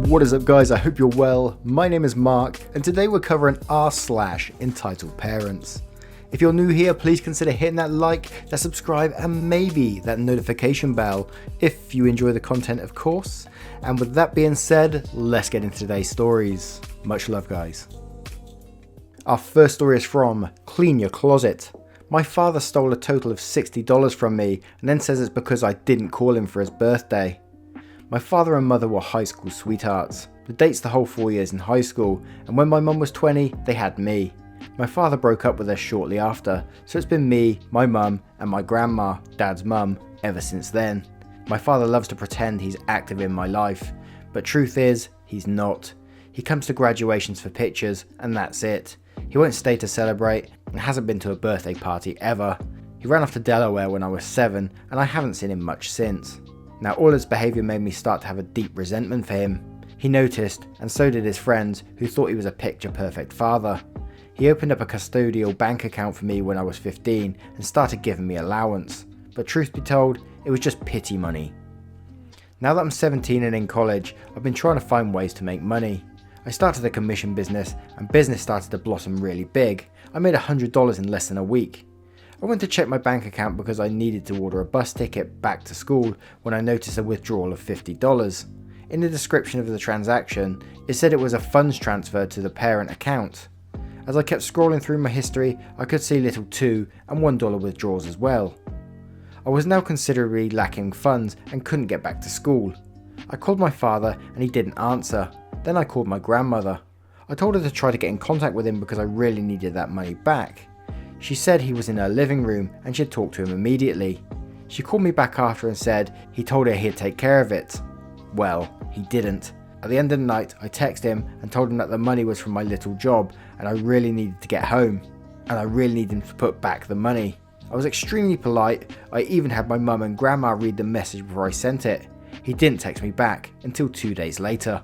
What is up guys, I hope you're well. My name is Mark and today we're covering r/entitled parents. If you're new here, please consider hitting that like, that subscribe and maybe that notification bell if you enjoy the content of course. And with that being said, let's get into today's stories. Much love guys. Our first story is from Clean Your Closet. My father stole a total of $60 from me and then says it's because I didn't call him for his birthday. My father and mother were high school sweethearts. The date's the whole 4 years in high school, and when my mum was 20, they had me. My father broke up with her shortly after, so it's been me, my mum, and my grandma, dad's mum, ever since then. My father loves to pretend he's active in my life, but truth is, he's not. He comes to graduations for pictures, and that's it. He won't stay to celebrate, and hasn't been to a birthday party ever. He ran off to Delaware when I was 7, and I haven't seen him much since. Now all his behaviour made me start to have a deep resentment for him. He noticed, and so did his friends, who thought he was a picture perfect father. He opened up a custodial bank account for me when I was 15 and started giving me allowance, but truth be told, it was just pity money. Now that I'm 17 and in college, I've been trying to find ways to make money. I started a commission business and business started to blossom really big. I made $100 in less than a week. I went to check my bank account because I needed to order a bus ticket back to school when I noticed a withdrawal of $50. In the description of the transaction, it said it was a funds transfer to the parent account. As I kept scrolling through my history, I could see little $2 and $1 withdrawals as well. I was now considerably lacking funds and couldn't get back to school. I called my father and he didn't answer. Then I called my grandmother. I told her to try to get in contact with him because I really needed that money back. She said he was in her living room and she'd talk to him immediately. She called me back after and said he told her he'd take care of it. Well, he didn't. At the end of the night, I texted him and told him that the money was from my little job and I really needed to get home. And I really needed him to put back the money. I was extremely polite. I even had my mum and grandma read the message before I sent it. He didn't text me back until 2 days later.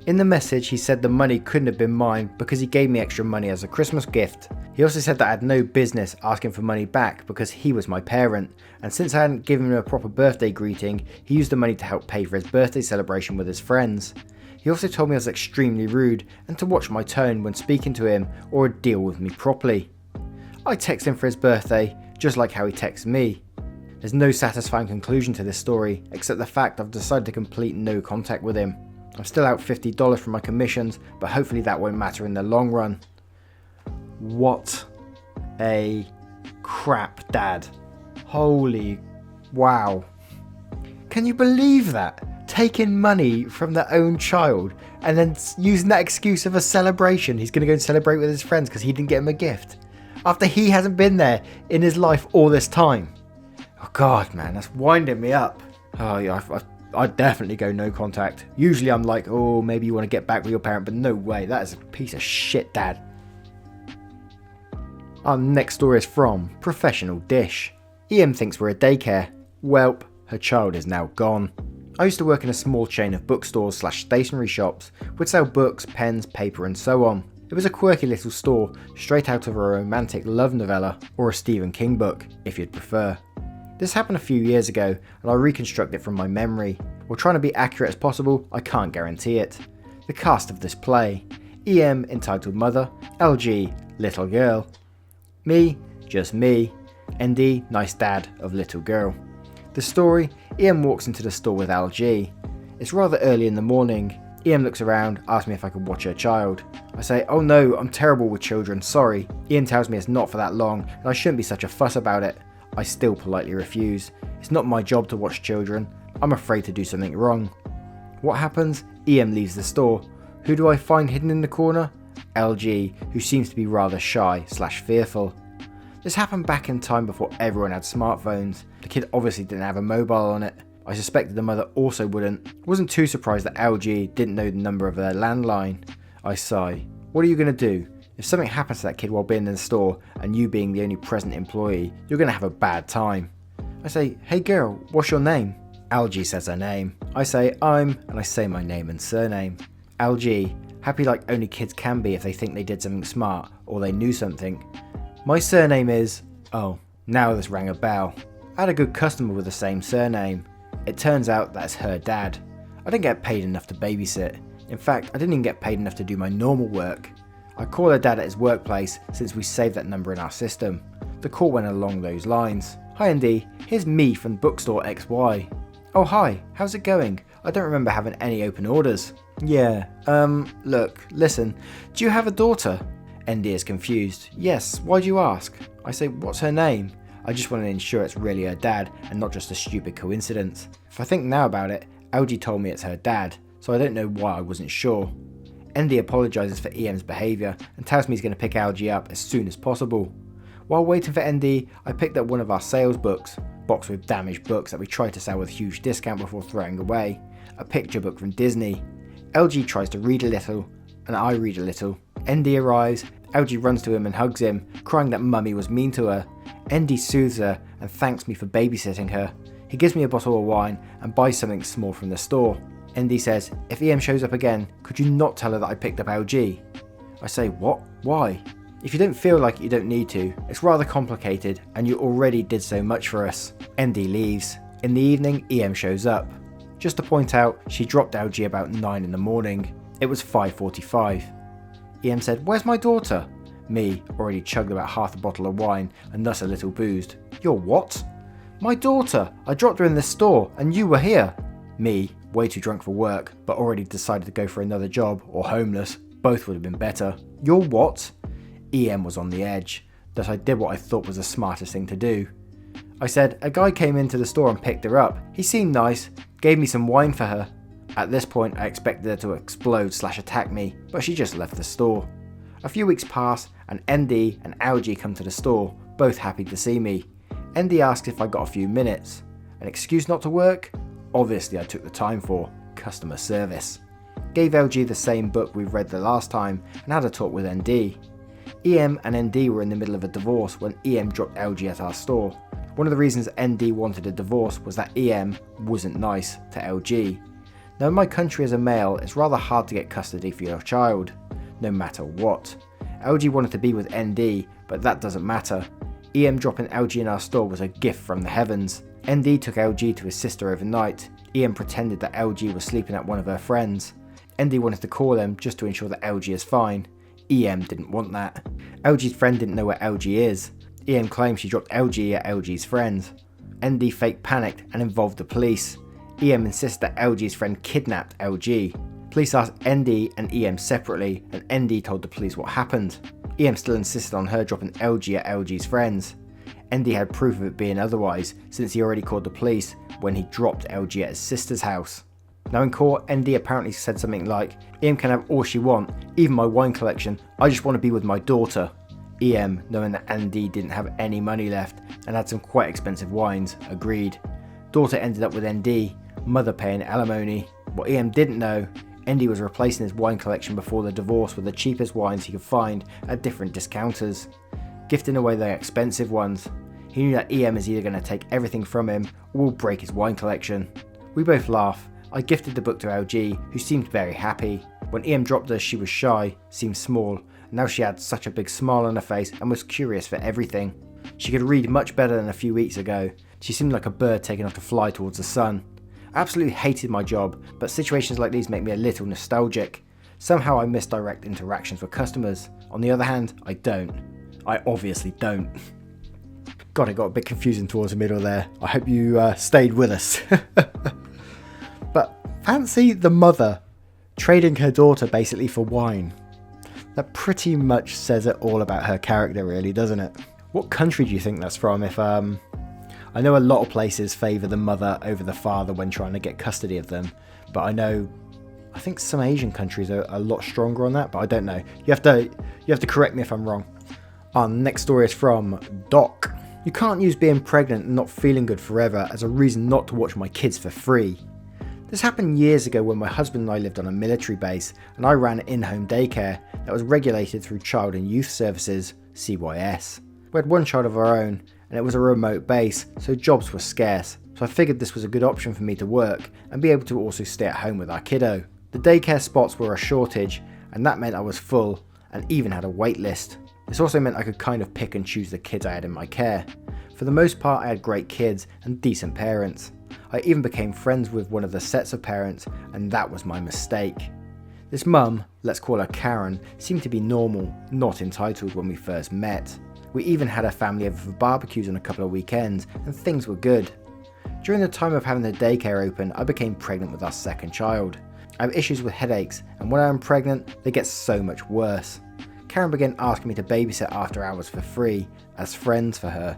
In the message, he said the money couldn't have been mine because he gave me extra money as a Christmas gift. He also said that I had no business asking for money back because he was my parent, and since I hadn't given him a proper birthday greeting, he used the money to help pay for his birthday celebration with his friends. He also told me I was extremely rude and to watch my tone when speaking to him or deal with me properly. I texted him for his birthday, just like how he texted me. There's no satisfying conclusion to this story, except the fact I've decided to complete no contact with him. I'm still out $50 from my commissions, but hopefully that won't matter in the long run. What a crap dad. Holy wow. Can you believe that? Taking money from their own child and then using that excuse of a celebration. He's going to go and celebrate with his friends because he didn't get him a gift. After he hasn't been there in his life all this time. Oh God, man, that's winding me up. Oh yeah, I'd definitely go no contact. Usually I'm like, oh, maybe you want to get back with your parent, but no way, that is a piece of shit dad. Our next story is from Professional Dish. EM thinks we're a daycare. Welp, her child is now gone. I used to work in a small chain of bookstores / stationery shops, would sell books, pens, paper and so on. It was a quirky little store, straight out of a romantic love novella or a Stephen King book, if you'd prefer. This happened a few years ago and I'll reconstruct it from my memory. While trying to be accurate as possible, I can't guarantee it. The cast of this play: EM entitled Mother, LG Little Girl, me, just me, ND Nice Dad of Little Girl. The story: EM walks into the store with LG. It's rather early in the morning. EM looks around, asks me if I could watch her child. I say, oh no, I'm terrible with children, sorry. EM tells me it's not for that long and I shouldn't be such a fuss about it. I still politely refuse. It's not my job to watch children. I'm afraid to do something wrong. What happens? EM leaves the store. Who do I find hidden in the corner? LG, who seems to be rather shy / fearful. This happened back in time before everyone had smartphones. The kid obviously didn't have a mobile on it. I suspected the mother also wouldn't. Wasn't too surprised that LG didn't know the number of their landline. I sigh. What are you going to do? If something happens to that kid while being in the store and you being the only present employee, you're going to have a bad time. I say, hey girl, what's your name? LG says her name. I say, and I say my name and surname. LG, happy like only kids can be if they think they did something smart or they knew something. My surname is... Oh, now this rang a bell. I had a good customer with the same surname. It turns out that's her dad. I didn't get paid enough to babysit. In fact, I didn't even get paid enough to do my normal work. I called her dad at his workplace since we saved that number in our system. The call went along those lines. "Hi Andy, here's me from Bookstore XY. "Oh hi, how's it going? I don't remember having any open orders." "Yeah, look, listen, do you have a daughter?" Andy is confused. "Yes, why do you ask?" I say, "What's her name?" I just want to ensure it's really her dad and not just a stupid coincidence. If I think now about it, LG told me it's her dad, so I don't know why I wasn't sure. Andy apologises for EM's behaviour and tells me he's going to pick LG up as soon as possible. While waiting for Andy, I picked up one of our sales books, boxed with damaged books that we tried to sell with huge discount before throwing away, a picture book from Disney. LG tries to read a little, and I read a little. Andy arrives, LG runs to him and hugs him, crying that mummy was mean to her. Andy soothes her and thanks me for babysitting her. He gives me a bottle of wine and buys something small from the store. Andy says, "If EM shows up again, could you not tell her that I picked up LG?" I say, "What? Why?" "If you don't feel like it, you don't need to. It's rather complicated and you already did so much for us." Andy leaves. In the evening, EM shows up. Just to point out, she dropped LG about 9 in the morning. It was 5:45. EM said, "Where's my daughter?" Me, already chugged about half a bottle of wine and thus a little boozed. "Your what?" "My daughter! I dropped her in the store and you were here." Me, way too drunk for work, but already decided to go for another job or homeless. Both would have been better. "Your what?" EM was on the edge, thus I did what I thought was the smartest thing to do. I said, "A guy came into the store and picked her up. He seemed nice, gave me some wine for her." At this point I expected her to explode/attack me, but she just left the store. A few weeks pass and ND and LG come to the store, both happy to see me. ND asks if I got a few minutes. An excuse not to work? Obviously I took the time for customer service. Gave LG the same book we read the last time and had a talk with ND. EM and ND were in the middle of a divorce when EM dropped LG at our store. One of the reasons ND wanted a divorce was that EM wasn't nice to LG. Now in my country as a male, it's rather hard to get custody for your child, no matter what. LG wanted to be with ND, but that doesn't matter. EM dropping LG in our store was a gift from the heavens. ND took LG to his sister overnight. EM pretended that LG was sleeping at one of her friends. ND wanted to call them just to ensure that LG is fine. EM didn't want that. LG's friend didn't know where LG is. EM claimed she dropped LG at LG's friends. ND fake panicked and involved the police. EM insisted that LG's friend kidnapped LG. Police asked ND and EM separately and ND told the police what happened. EM still insisted on her dropping LG at LG's friends. ND had proof of it being otherwise since he already called the police when he dropped LG at his sister's house. Now in court, ND apparently said something like, "EM can have all she want, even my wine collection, I just want to be with my daughter." EM, knowing that ND didn't have any money left and had some quite expensive wines, agreed. Daughter ended up with ND, mother paying alimony. What EM didn't know, ND was replacing his wine collection before the divorce with the cheapest wines he could find at different discounters, gifting away the expensive ones. He knew that EM is either going to take everything from him or will break his wine collection. We both laugh. I gifted the book to LG, who seemed very happy. When EM dropped her, she was shy, seemed small, and now she had such a big smile on her face and was curious for everything. She could read much better than a few weeks ago. She seemed like a bird taking off to fly towards the sun. I absolutely hated my job, but situations like these make me a little nostalgic. Somehow I miss direct interactions with customers. On the other hand, I don't. I obviously don't. God, it got a bit confusing towards the middle there. I hope you stayed with us. But fancy the mother trading her daughter basically for wine. That pretty much says it all about her character really, doesn't it? What country do you think that's from? If I know a lot of places favour the mother over the father when trying to get custody of them, but I think some Asian countries are a lot stronger on that, but I don't know. You have to correct me if I'm wrong. Our next story is from Doc. You can't use being pregnant and not feeling good forever as a reason not to watch my kids for free. This happened years ago when my husband and I lived on a military base and I ran an in-home daycare that was regulated through Child and Youth Services, CYS. We had one child of our own and it was a remote base, so jobs were scarce, so I figured this was a good option for me to work and be able to also stay at home with our kiddo. The daycare spots were a shortage and that meant I was full and even had a wait list. This also meant I could kind of pick and choose the kids I had in my care. For the most part I had great kids and decent parents. I even became friends with one of the sets of parents and that was my mistake. This mum, let's call her Karen, seemed to be normal, not entitled when we first met. We even had her family over for barbecues on a couple of weekends, and things were good. During the time of having the daycare open, I became pregnant with our second child. I have issues with headaches, and when I am pregnant, they get so much worse. Karen began asking me to babysit after hours for free, as friends for her.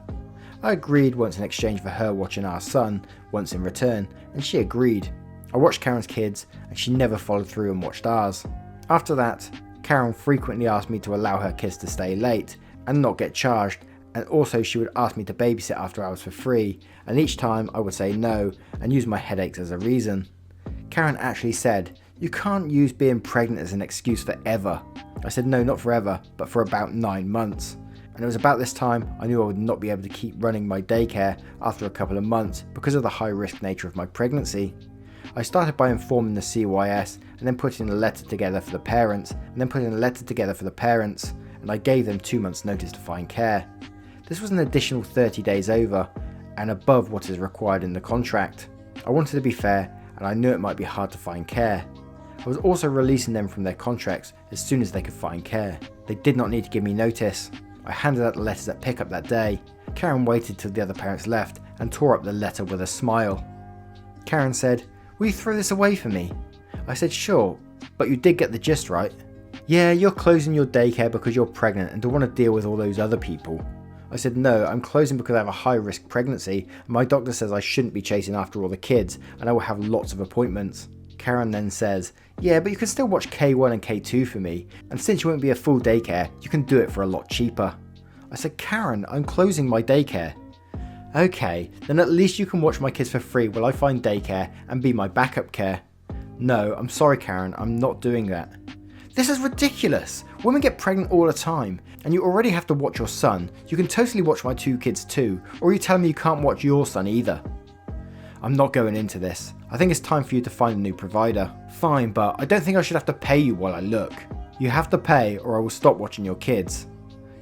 I agreed once in exchange for her watching our son, once in return, and she agreed. I watched Karen's kids, and she never followed through and watched ours. After that, Karen frequently asked me to allow her kids to stay late, and not get charged, and also she would ask me to babysit after hours for free, and each time I would say no, and use my headaches as a reason. Karen actually said, "You can't use being pregnant as an excuse forever." I said no, not forever, but for about 9 months. And it was about this time I knew I would not be able to keep running my daycare after a couple of months because of the high risk nature of my pregnancy. I started by informing the CYS and then putting a letter together for the parents and I gave them 2 months notice to find care. This was an additional 30 days over and above what is required in the contract. I wanted to be fair and I knew it might be hard to find care. I was also releasing them from their contracts as soon as they could find care. They did not need to give me notice. I handed out the letters at pickup that day. Karen waited till the other parents left and tore up the letter with a smile. Karen said, "Will you throw this away for me?" I said, "Sure, but you did get the gist, right? Yeah, you're closing your daycare because you're pregnant and don't want to deal with all those other people." I said, "No, I'm closing because I have a high risk pregnancy and my doctor says I shouldn't be chasing after all the kids and I will have lots of appointments." Karen then says, "Yeah, but you can still watch K1 and K2 for me, and since you won't be a full daycare, you can do it for a lot cheaper." I said, "Karen, I'm closing my daycare." "Okay, then at least you can watch my kids for free while I find daycare and be my backup care." "No, I'm sorry Karen, I'm not doing that." "This is ridiculous! Women get pregnant all the time, and you already have to watch your son. You can totally watch my 2 kids too, or are you telling me you can't watch your son either?" "I'm not going into this. I think it's time for you to find a new provider." "Fine, but I don't think I should have to pay you while I look." "You have to pay or I will stop watching your kids."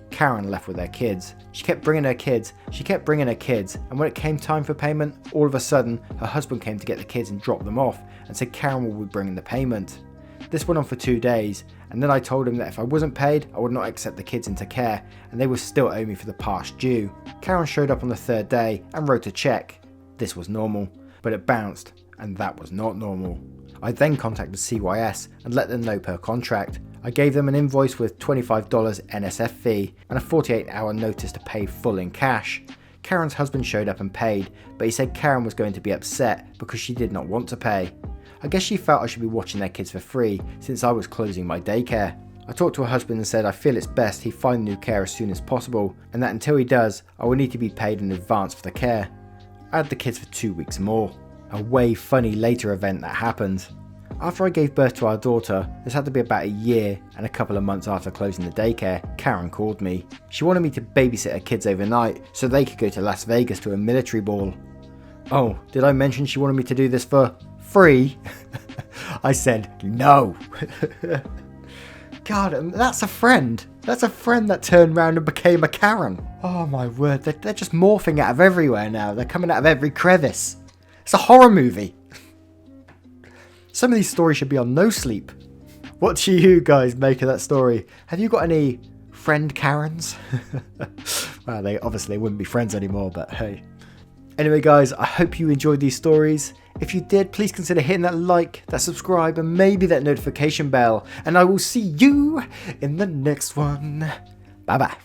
Karen left with her kids. She kept bringing her kids, and when it came time for payment, all of a sudden, her husband came to get the kids and drop them off, and said Karen will be bringing the payment. This went on for 2 days, and then I told him that if I wasn't paid, I would not accept the kids into care, and they would still owe me for the past due. Karen showed up on the 3rd day and wrote a check. This was normal, but it bounced, and that was not normal. I then contacted CYS and let them know per contract. I gave them an invoice with $25 NSF fee and a 48-hour notice to pay full in cash. Karen's husband showed up and paid, but he said Karen was going to be upset because she did not want to pay. I guess she felt I should be watching their kids for free since I was closing my daycare. I talked to her husband and said I feel it's best he find new care as soon as possible, and that until he does, I will need to be paid in advance for the care. I had the kids for 2 weeks more. A way funny later event that happened. After I gave birth to our daughter, this had to be about a year and a couple of months after closing the daycare, Karen called me. She wanted me to babysit her kids overnight so they could go to Las Vegas to a military ball. "Oh, did I mention she wanted me to do this for free?" I said no. God, that's a friend. That's a friend that turned round and became a Karen. Oh my word, they're just morphing out of everywhere now. They're coming out of every crevice. It's a horror movie. Some of these stories should be on No Sleep. What do you guys make of that story? Have you got any friend Karens? Well, they obviously wouldn't be friends anymore, but hey. Anyway guys, I hope you enjoyed these stories. If you did, please consider hitting that like, that subscribe, and maybe that notification bell. And I will see you in the next one. Bye bye.